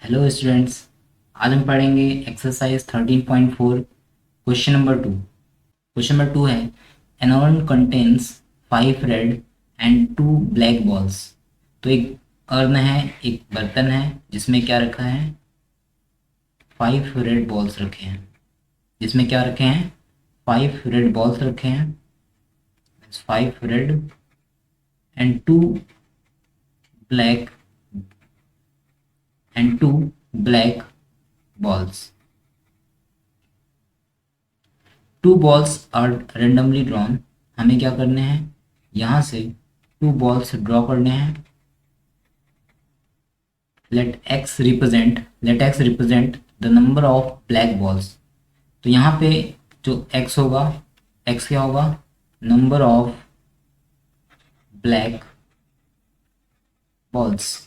Hello students. आज हम पढ़ेंगे exercise 13.4 question number 2। Question number 2 है an urn contains 5 red and 2 black balls. तो एक अर्न है, एक बर्तन है जिसमें क्या रखा है, 5 रेड बॉल्स रखे हैं। जिसमें क्या रखे हैं, 5 रेड बॉल्स रखे हैं। 5 red and 2 black black balls. 2 balls are randomly drawn. हमें क्या करने हैं, यहाँ से 2 बॉल्स ड्रॉ करने हैं। Let X represent the number of black balls. तो यहाँ पे जो एक्स होगा, एक्स क्या होगा, number of black balls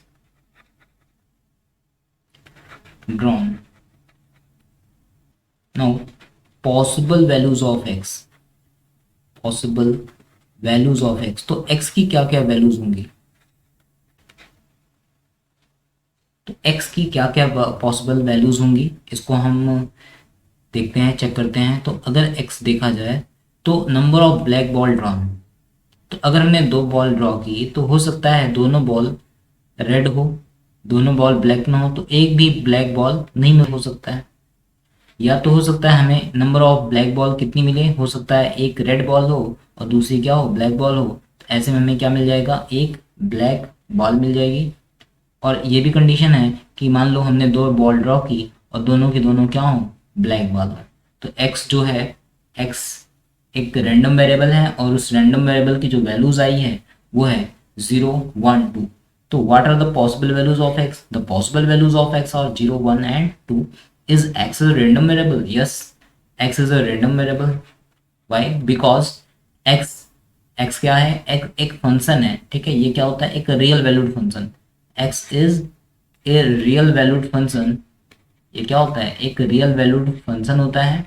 drawn. Now possible values of X, possible values of X. तो एक्स की क्या क्या वैल्यूज होंगी, तो एक्स की क्या क्या पॉसिबल वैल्यूज होंगी, इसको हम देखते हैं, चेक करते हैं। तो अगर एक्स देखा जाए तो number of black ball drawn, तो अगर हमने 2 बॉल ड्रॉ की तो हो सकता है दोनों बॉल रेड हो, दोनों बॉल ब्लैक ना हो, तो एक भी ब्लैक बॉल नहीं मिल हो सकता है। या तो हो सकता है हमें नंबर ऑफ ब्लैक बॉल कितनी मिले, हो सकता है एक रेड बॉल हो और दूसरी क्या हो, ब्लैक बॉल हो। तो ऐसे में हमें क्या मिल जाएगा, एक ब्लैक बॉल मिल जाएगी। और ये भी कंडीशन है कि मान लो हमने 2 बॉल ड्रॉ की और दोनों की दोनों क्या हो, ब्लैक बॉल। तो एक्स जो है, एक्स एक रैंडम वेरिएबल है और उस रैंडम वेरिएबल की जो वैल्यूज आई है वो है 0, 1, 2। तो what are the possible values of X, the possible values of X are 0, 1 and 2। Is X is random variable? Yes, X is a random variable. Why? Because X, X क्या है, एक function है, ठीक है। ये क्या होता है, एक real valued function. X is a real valued function. ये क्या होता है, एक रियल वैल्यूड फंक्शन होता है।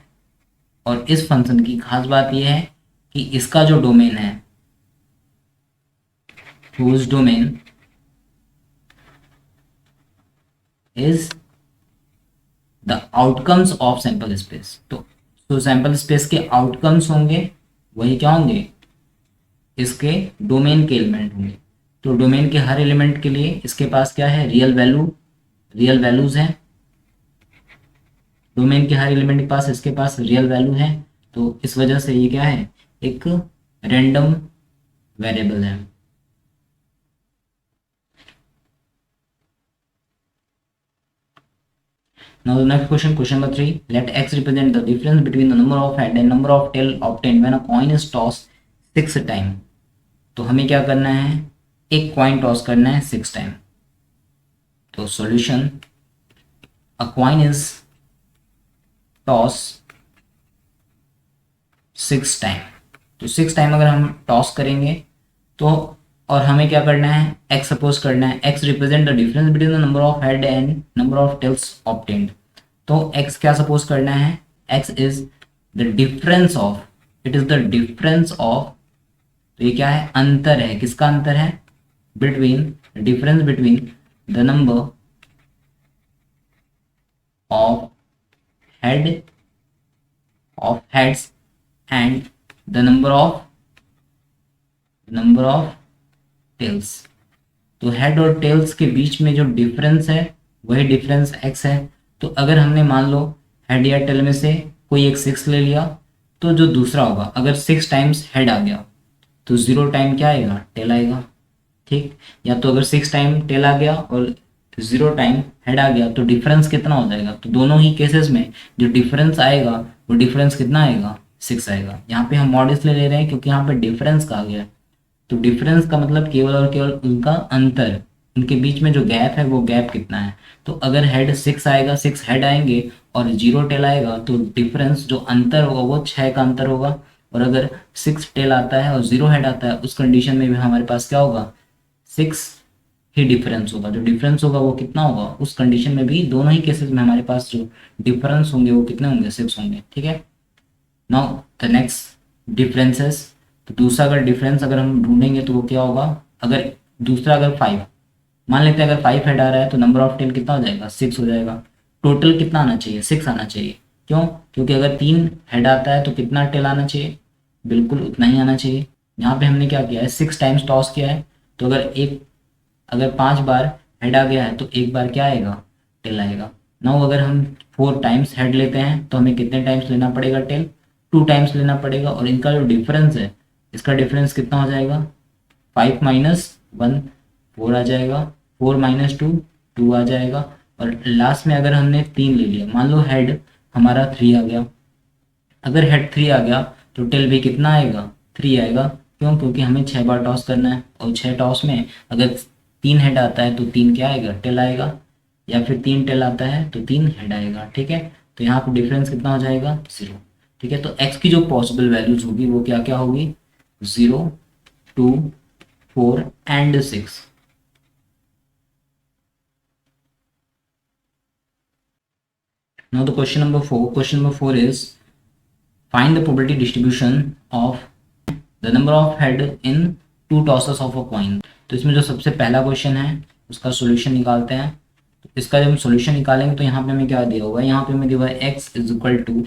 और इस फंक्शन की खास बात यह है कि इसका जो डोमेन है, whose domain is the outcomes of sample space। तो सैंपल स्पेस के आउटकम्स होंगे, वही क्या होंगे, इसके डोमेन के एलिमेंट होंगे। तो डोमेन के हर एलिमेंट के लिए इसके पास क्या है, रियल वैल्यू, रियल वैल्यूज हैं। डोमेन के हर एलिमेंट के पास, इसके पास रियल वैल्यू है। तो इस वजह से ये क्या है, एक रैंडम वेरिएबल है। Now the next question, question number 3. Let x represent the difference between the number of head and number of tail obtained when a coin is tossed 6 time. तो हमें क्या करना है, एक कॉइन टॉस करना है 6 time. तो solution, a coin is toss 6 time. तो 6 टाइम अगर हम टॉस करेंगे तो, और हमें क्या करना है, एक्स सपोज करना है, X represent the difference between the number of head and number of tails obtained. तो x क्या सपोज करना है, x is the difference of, it is the difference of. तो ये क्या है, अंतर है, किसका अंतर है, between, difference between the number of head, of heads and the number of tails. तो हेड और टेल्स के बीच में जो डिफरेंस है वही डिफरेंस x है। तो अगर हमने मान लो हेड या टेल में से कोई एक 6 ले लिया, तो जो दूसरा होगा, अगर 6 टाइम्स हेड आ गया तो 0 टाइम क्या आएगा, टेल आएगा, ठीक। या तो अगर 6 टाइम टेल आ गया और 0 टाइम हेड आ गया तो डिफरेंस कितना हो जाएगा। तो दोनों ही केसेस में जो डिफरेंस आएगा वो डिफरेंस कितना आएगा, 6 आएगा। यहाँ पे हम मॉड इसलिए ले रहे हैं क्योंकि यहाँ पे डिफरेंस कहा गया है। तो डिफरेंस का मतलब केवल और केवल उनका अंतर, उनके बीच में जो गैप है वो गैप कितना है। तो अगर हेड 6 आएगा, 6 हेड आएंगे और 0 टेल आएगा तो डिफरेंस जो अंतर होगा वो 6 का अंतर होगा। और अगर 6 टेल आता है और 0 हेड आता है, उस कंडीशन में भी हमारे पास क्या होगा, 6 ही डिफरेंस होगा। जो डिफरेंस होगा वो कितना होगा, उस कंडीशन में भी दोनों ही केसेस में हमारे पास जो डिफरेंस होंगे वो कितने होंगे, 6 होंगे, ठीक है। Now the next differences. तो दूसरा अगर डिफरेंस अगर हम ढूंढेंगे तो वो क्या होगा, अगर दूसरा अगर 5, मान लेते हैं अगर 5 हेड आ रहा है तो नंबर ऑफ टेल कितना हो जाएगा, 6 हो जाएगा। टोटल कितना आना चाहिए, 6 आना चाहिए। क्यों? क्योंकि अगर 3 हेड आता है तो कितना टेल आना चाहिए, बिल्कुल उतना ही आना चाहिए। यहाँ पे हमने क्या किया है, 6 टाइम्स टॉस किया है, तो अगर 5 बार हेड आ गया है तो एक बार क्या आएगा, टेल आएगा। नाउ अगर हम 4 टाइम्स हेड लेते हैं तो हमें कितने टाइम्स लेना पड़ेगा टेल, 2 टाइम्स लेना पड़ेगा। और इनका जो डिफरेंस है, इसका डिफरेंस कितना हो जाएगा, 5 माइनस 1 4 आ जाएगा, 4 माइनस 2 2 आ जाएगा। और लास्ट में अगर हमने 3 ले लिया, मान लो हेड हमारा 3 आ गया, अगर हेड 3 आ गया तो टेल भी कितना आएगा, 3 आएगा। क्यों? क्योंकि हमें 6 बार टॉस करना है, और 6 टॉस में अगर 3 हेड आता है तो 3 क्या आएगा, टेल आएगा। या फिर 3 टेल आता है तो 3 हेड आएगा। ठीक है, तो यहाँ पर डिफरेंस कितना हो जाएगा, 0। ठीक है, तो एक्स की जो पॉसिबल वैल्यूज होगी वो क्या क्या होगी, 0, 2, 4 and 6। Now the question number 4. Question number 4 is find the probability distribution of the number of head in two tosses of a coin. तो इसमें जो सबसे पहला क्वेश्चन है उसका सॉल्यूशन निकालते हैं। तो इसका जब हम सॉल्यूशन निकालेंगे तो यहाँ पे हमें क्या दिया हुआ है, यहाँ पे हमें दिया हुआ है x is equal to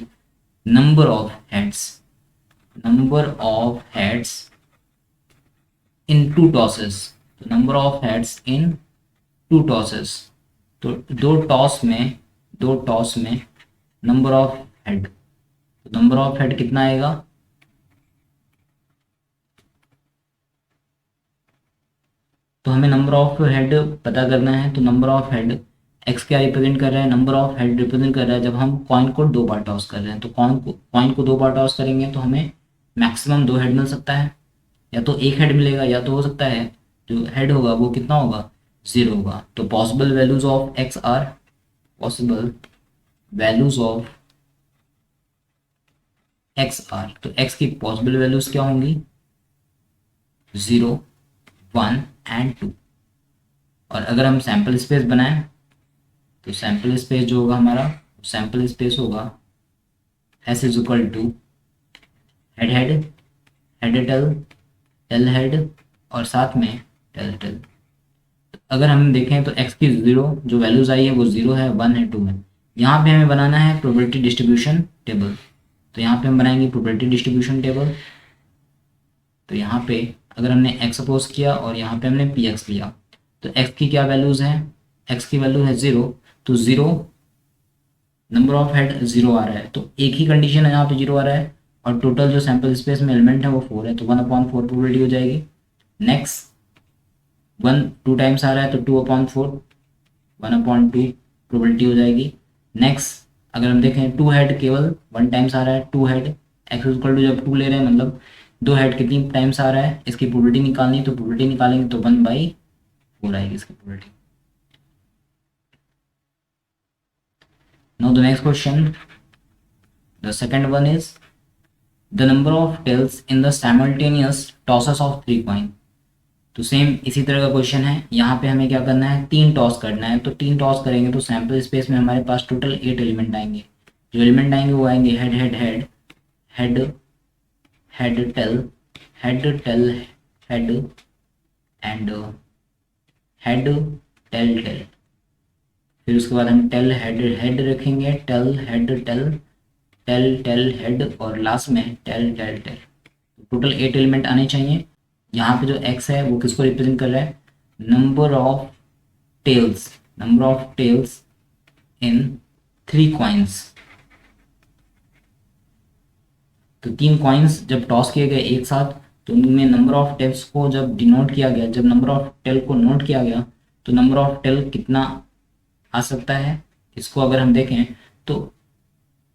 number of heads in two tosses. तो number of heads in two tosses, तो दो टॉस में नंबर ऑफ हेड, तो नंबर ऑफ हेड कितना आएगा, तो हमें नंबर ऑफ हेड पता करना है। तो नंबर ऑफ हेड एक्स क्या रिप्रेजेंट कर रहा है, नंबर ऑफ हेड रिप्रेजेंट कर रहा है जब हम कॉइन को 2 बार टॉस कर रहे हैं। तो कॉइन को 2 बार टॉस करेंगे तो हमें मैक्सिमम 2 हेड मिल सकता है, या तो 1 हेड मिलेगा, या तो हो सकता है जो हेड होगा वो कितना होगा, 0 होगा। तो possible values of X are, possible values of X are, तो एक्स की पॉसिबल वैल्यूज क्या होंगी, 0, 1 एंड 2। और अगर हम सैम्पल स्पेस बनाएं तो सैम्पल स्पेस जो होगा हमारा, सैम्पल स्पेस होगा S is equal to head head head tail tail head और साथ में टेल टेल। अगर हम देखें तो एक्स की 0 जो वैल्यूज आई है वो 0 है, 1 है, 2 है। यहाँ पे हमें बनाना है प्रोबेबिलिटी डिस्ट्रीब्यूशन टेबल। तो यहाँ पे हम बनाएंगे प्रोबेबिलिटी डिस्ट्रीब्यूशन टेबल। तो यहाँ पे अगर हमने एक्स सपोज किया और यहाँ पे हमने पी एक्स लिया, तो एक्स की क्या वैल्यूज़ हैं, एक्स की वैल्यू है 0, तो 0 नंबर ऑफ हेड 0 आ रहा है, तो एक ही कंडीशन है यहाँ पे 0 आ रहा है, और टोटल जो सैम्पल स्पेस में एलिमेंट है वो 4 है, तो 1/4 प्रोबेबिलिटी हो जाएगी। नेक्स्ट 1 2 टाइम्स आ रहा है तो 2/4 1/2 प्रोबेबिलिटी हो जाएगी। नेक्स्ट अगर हम देखें 2 हेड केवल 1 टाइम्स आ रहा है, 2 हेड एक्स इक्वल टू जब 2 ले रहे हैं मतलब 2 हेड कितनी टाइम्स आ रहा है, इसकी प्रोबेबिलिटी निकालनी है, तो प्रोबेबिलिटी निकालेंगे तो 1/4 आएगी इसकी probability. Now the next question, the second one is the number of tails in the simultaneous tosses of 3 coin. तो सेम इसी तरह का क्वेश्चन है, यहाँ पे हमें क्या करना है, 3 टॉस करना है। तो 3 टॉस करेंगे तो सैम्पल स्पेस में हमारे पास टोटल 8 एलिमेंट आएंगे। जो एलिमेंट आएंगे वो आएंगे head head head head head tail head and head tail tail. फिर उसके बाद हम टेल हेड हेड रखेंगे, tail head tail tail tail head और लास्ट में tail tail tail. Total 8 element आने चाहिए। यहाँ पे जो x है वो किसको रिप्रेजेंट कर रहा है, number of tails in 3 coins. तो 3 कॉइन्स जब टॉस किए गए एक साथ तो उनमें नंबर ऑफ टेल्स को जब डिनोट किया गया, जब नंबर ऑफ टेल को नोट किया गया तो नंबर ऑफ टेल कितना आ सकता है, इसको अगर हम देखें तो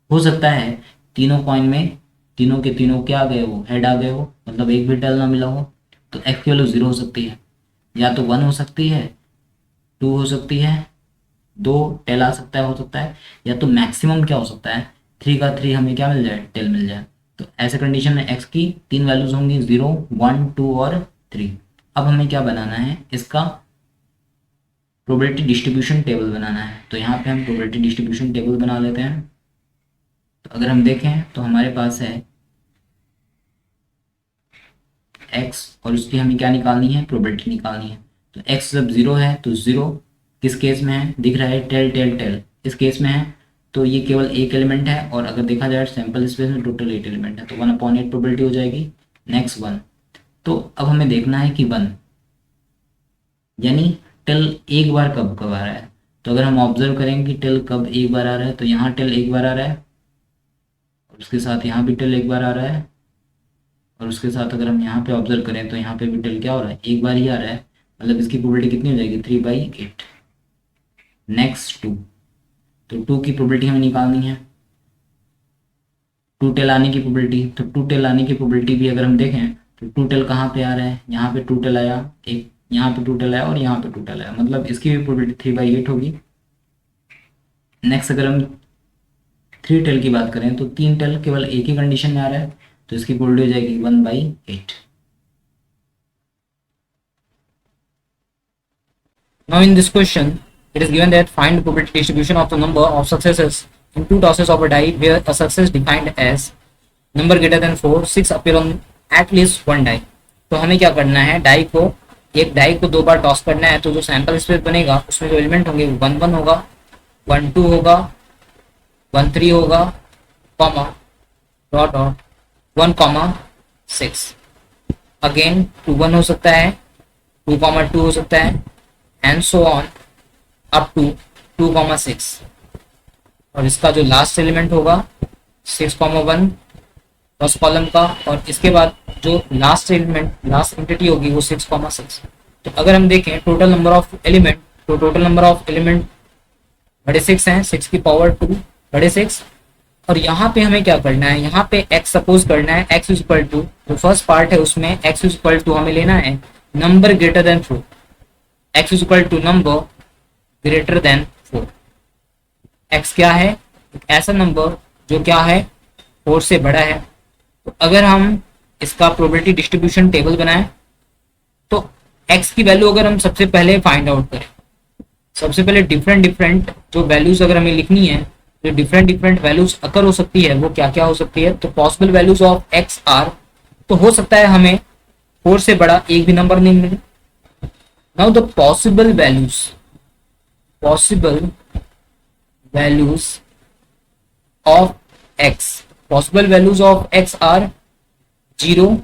हो सकता है तीनों कॉइन में तीनों के तीनों क्या आ गए, वो हेड आ गए हो, मतलब एक भी टेल ना मिला हो। तो एक्स की वैल्यू 0 हो सकती है, या तो 1 हो सकती है, 2 हो सकती है, 2 टेल आ सकता है, हो सकता है, या तो मैक्सिमम क्या हो सकता है 3 का 3 हमें क्या मिल जाए, टेल मिल जाए। तो ऐसे कंडीशन में एक्स की 3 वैल्यूज होंगी 0 1 2 और 3। अब हमें क्या बनाना है, इसका प्रोबेबिलिटी डिस्ट्रीब्यूशन टेबल बनाना है। तो यहाँ पे हम प्रोबेबिलिटी डिस्ट्रीब्यूशन टेबल बना लेते हैं। तो अगर हम देखें तो हमारे पास है एक्स और उसकी हमें क्या निकालनी है, प्रोबेबिलिटी निकालनी है। तो x जब 0 है तो 0 किस केस में है, दिख रहा है टेल टेल टेल, इस केस में है, तो ये केवल एक एलिमेंट है, और अगर देखा जाए सैंपल स्पेस में टोटल 8 एलिमेंट है, तो 1/8 प्रोबेबिलिटी हो जाएगी। नेक्स्ट 1, तो अब हमें देखना है कि 1 यानी टेल एक बार कब कब आ रहा है। तो अगर हम ऑब्जर्व करेंगे कि टेल कब एक बार आ रहा है, तो यहाँ टेल एक बार आ रहा है, और उसके साथ यहाँ भी टेल एक बार आ रहा है, और उसके साथ अगर हम यहाँ पे ऑब्जर्व करें तो यहाँ पे भी टेल क्या हो रहा है, एक बार ही आ रहा है, मतलब इसकी प्रोबेबिलिटी कितनी हो जाएगी, 3/8। नेक्स्ट 2, तो 2 की प्रोबेबिलिटी हमें निकालनी है, 2 टेल आने की प्रोबेबिलिटी। तो 2 टेल आने की प्रोबेबिलिटी भी अगर हम देखें तो 2 टेल कहाँ पे आ रहा है, यहाँ पे 2 टेल आया, एक यहाँ पे 2 टेल आया और यहाँ पे 2 टेल आया, मतलब इसकी भी प्रोबेबिलिटी 3/8 होगी। नेक्स्ट अगर हम 3 टेल की बात करें तो 3 टेल केवल एक ही कंडीशन में आ रहा है, तो इसकी प्रोबेबिलिटी हो जाएगी 1/8। Now in this question, it is given that find the probability distribution of the number of successes in 2 tosses of a die where a success defined as number greater than 4, 6 appear on at least one die। तो हमें क्या करना है, एक die को 2 बार toss करना है, तो जो सैंपल स्पेस बनेगा उसमें जो एलिमेंट होंगे 1 1 होगा, 1 2 होगा, 1 3 होगा, कॉमा डॉट डॉट 1,6। अगेन 2 1 हो सकता है, 2,2 हो सकता है, and so on up to 2,6। और इसका जो लास्ट एलिमेंट होगा 6,1 फर्स्ट कॉलम का, और इसके बाद जो लास्ट एलिमेंट लास्ट एंटिटी होगी वो 6,6। तो अगर हम देखें टोटल नंबर ऑफ एलिमेंट, तो टोटल नंबर ऑफ एलिमेंट 6 हैं, 6 की पावर 2 6। और यहाँ पे हमें क्या करना है, यहाँ पे x सपोज करना है, x इज इक्वल टू जो फर्स्ट पार्ट है उसमें x इज इक्वल टू हमें लेना है number greater than 4, x is equal to number greater than 4। x क्या है, ऐसा नंबर जो क्या है 4 से बड़ा है। तो अगर हम इसका प्रोबेबिलिटी डिस्ट्रीब्यूशन टेबल बनाएं तो x की वैल्यू अगर हम सबसे पहले फाइंड आउट करें, सबसे पहले डिफरेंट जो वैल्यूज अगर हमें लिखनी है, जो डिफरेंट वैल्यूज अकर हो सकती है वो क्या क्या हो सकती है। तो possible values of x are, तो हो सकता है हमें 4 से बड़ा एक भी नंबर नहीं मिले। Now the possible values of x are 0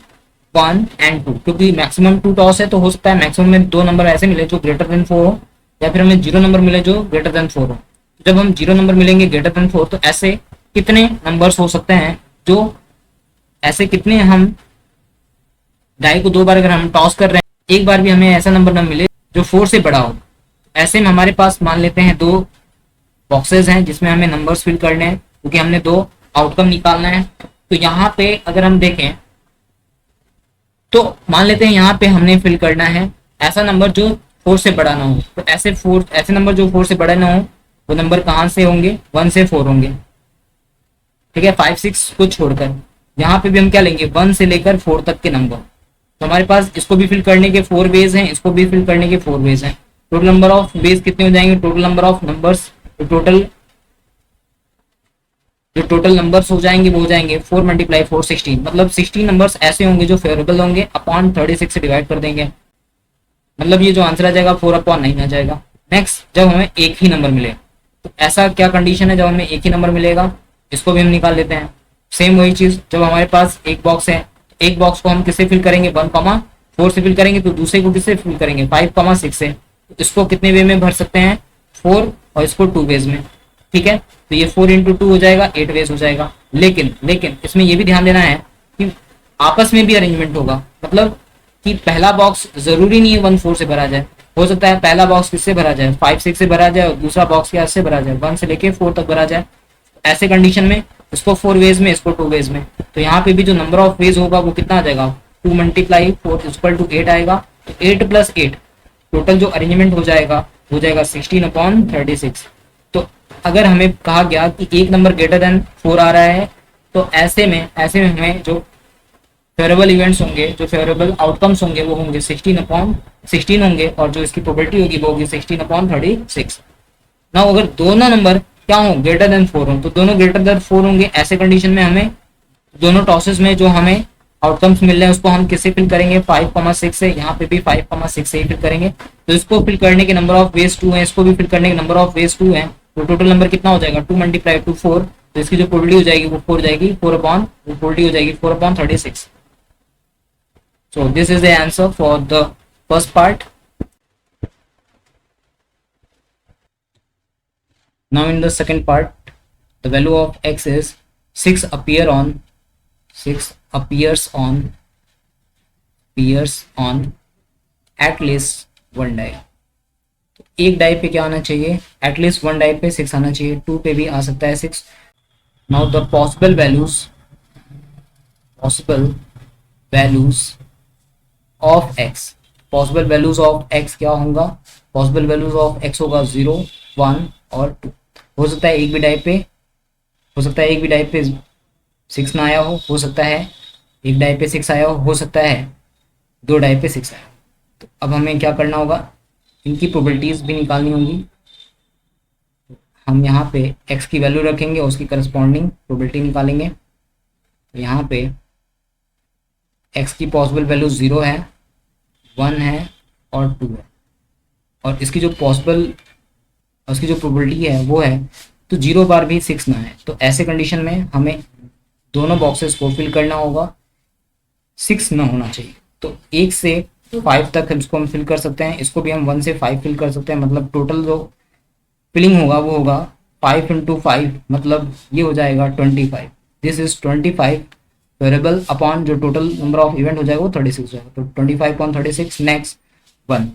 1 and 2, क्योंकि मैक्सिमम 2 टॉस है, तो हो सकता है मैक्सिमम में 2 नंबर ऐसे मिले जो ग्रेटर देन 4 हो, या फिर हमें 0 नंबर मिले जो ग्रेटर देन 4 हो। जब हम 0 नंबर मिलेंगे ग्रेटर देन 4, तो ऐसे कितने नंबर्स हो सकते हैं, जो ऐसे कितने हम डाई को 2 बार अगर हम टॉस कर रहे हैं, एक बार भी हमें ऐसा नंबर ना मिले जो 4 से बड़ा हो। ऐसे में हमारे पास मान लेते हैं 2 बॉक्सेस हैं जिसमें हमें नंबर्स फिल करने हैं, क्योंकि हमने 2 आउटकम निकालना है। तो यहाँ पे अगर हम देखें तो मान लेते हैं यहाँ पे हमने फिल करना है ऐसा नंबर जो 4 से बड़ा ना हो। तो ऐसे नंबर जो 4 से बड़ा ना हो, वो नंबर कहाँ से होंगे, 1 से 4 होंगे, ठीक है, 5 6 को छोड़कर। यहाँ पे भी हम क्या लेंगे, 1 से लेकर 4 तक के नंबर। तो हमारे पास इसको भी फिल करने के 4 वेज हैं, इसको भी फिल करने के 4 वेज हैं। टोटल नंबर ऑफ वेज कितने हो जाएंगे, total number of numbers, total numbers हो जाएंगे वो हो जाएंगे 4 × 4 16, मतलब 16 नंबर्स ऐसे होंगे जो फेवरेबल होंगे, अपॉन 36 से डिवाइड कर देंगे, मतलब ये जो आंसर आ जाएगा 4/9 आ जाएगा। नेक्स्ट, जब हमें एक ही नंबर मिले, तो ऐसा क्या कंडीशन है जब हमें एक ही नंबर मिलेगा, इसको भी हम निकाल लेते हैं। सेम वही चीज, जब हमारे पास एक बॉक्स है, एक बॉक्स को हम किससे फिल करेंगे, 1,4 से फिल करेंगे, तो दूसरे को किससे फिल करेंगे, 5,6 से। तो इसको कितने वे में भर सकते हैं, 4, और इसको 2 वेज में, ठीक है। तो ये 4 × 2 हो जाएगा, 8 वेज हो जाएगा। लेकिन इसमें ये भी ध्यान देना है कि आपस में भी अरेंजमेंट होगा, मतलब कि पहला बॉक्स जरूरी नहीं है 1 4 से भरा जाए, हो सकता है पहला बॉक्स किससे भरा जाए, 5 6 से भरा जाए, और दूसरा बॉक्स क्या से भरा जाए, 1 से लेके 4 तक भरा जाए। ऐसे कंडीशन में इसको 4 वेज में, इसको 2 वेज में। तो यहाँ पे भी जो नंबर ऑफ वेज होगा वो कितना आ जाएगा, 2 × 4 = 8 आएगा। तो 8 + 8 टोटल जो अरेंजमेंट हो जाएगा 16/36। तो अगर हमें कहा गया कि एक नंबर ग्रेटर देन 4 आ रहा है, तो ऐसे में हमें जो फेवरेबल इवेंट्स होंगे, जो फेवरेबल आउटकम्स होंगे वो होंगे 16/16 होंगे, और जो इसकी प्रोबेबिलिटी होगी वो होगी 16/36। नाउ अगर दोनों नंबर क्या हो, ग्रेटर देन 4 हो, तो दोनों ग्रेटर देन 4 होंगे। ऐसे कंडीशन में हमें दोनों टॉसेस में जो हमें आउटकम्स मिल रहे हैं उसको हम किससे फिल करेंगे, 5,6 से। यहाँ पे भी 5,6 से ही फिल करेंगे। तो इसको फिल करने के नंबर ऑफ वेज 2 है, इसको भी फिल करने के नंबर ऑफ वेज 2 है। तो टोटल नंबर कितना हो जाएगा, 2 मल्टीप्लाई टू 4। तो इसकी जो प्रोबेबिलिटी हो जाएगी वो 4 जाएगी, 4/, हो जाएगी 4/36। So this is the answer for the first part. Now in the second part, the value of x is 6 appears on at least one die। तो एक डाई पे क्या आना चाहिए, एटलीस्ट वन डाई पे 6 आना चाहिए, 2 पे भी आ सकता है 6। Now the possible values of x, possible values of x क्या होगा, पॉसिबल वैल्यूज ऑफ x होगा 0, 1 और 2। हो सकता है एक भी डाई पे 6 ना आया हो सकता है एक डाई पे 6 आया हो सकता है 2 डाई पे 6 आया। तो अब हमें क्या करना होगा, इनकी प्रोबेबिलिटीज भी निकालनी होंगी। हम यहाँ पे x की वैल्यू रखेंगे, उसकी करस्पॉन्डिंग प्रोबेबिलिटी निकालेंगे। तो यहाँ पे x की पॉसिबल वैल्यू 0 है, 1 है और 2 है, और इसकी जो प्रोबेबिलिटी है वो है तो 0 बार भी 6 ना है। तो ऐसे कंडीशन में हमें दोनों बॉक्सेस को फिल करना होगा, 6 ना होना चाहिए। तो 1 से 5 तक इसको हम फिल कर सकते हैं, इसको भी हम 1 से 5 फिल कर सकते हैं। मतलब टोटल जो फिलिंग होगा वो होगा 5 × 5, मतलब ये हो जाएगा 25। दिस इज 25 वेरिएबल अपॉन जो टोटल नंबर ऑफ इवेंट हो जाएगा वो 36 हो जाएगा। तो 25/36 नेक्स्ट 1।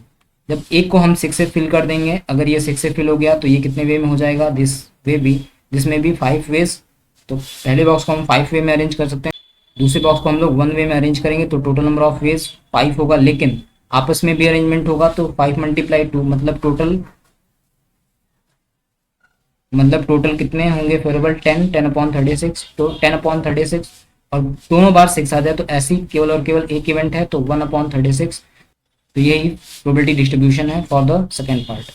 जब एक को हम 6 से फिल कर देंगे, अगर ये 6 से फिल हो गया तो ये कितने वे में हो जाएगा, जिसमें भी 5 वेज। तो पहले बॉक्स को हम 5 वे में अरेंज कर सकते हैं, दूसरे बॉक्स को हम लोग 1 वे में अरेंज करेंगे। तो टोटल नंबर ऑफ वेज 5 होगा, लेकिन आपस में भी अरेंजमेंट होगा। तो 5 × 2 मतलब टोटल कितने होंगे वेरिएबल, 10/36। तो 10/36 और दोनों बार 6 आ जाए तो ऐसी केवल और केवल एक इवेंट है, तो 1/36। तो यही प्रोबेबिलिटी डिस्ट्रीब्यूशन है फॉर द सेकेंड पार्ट।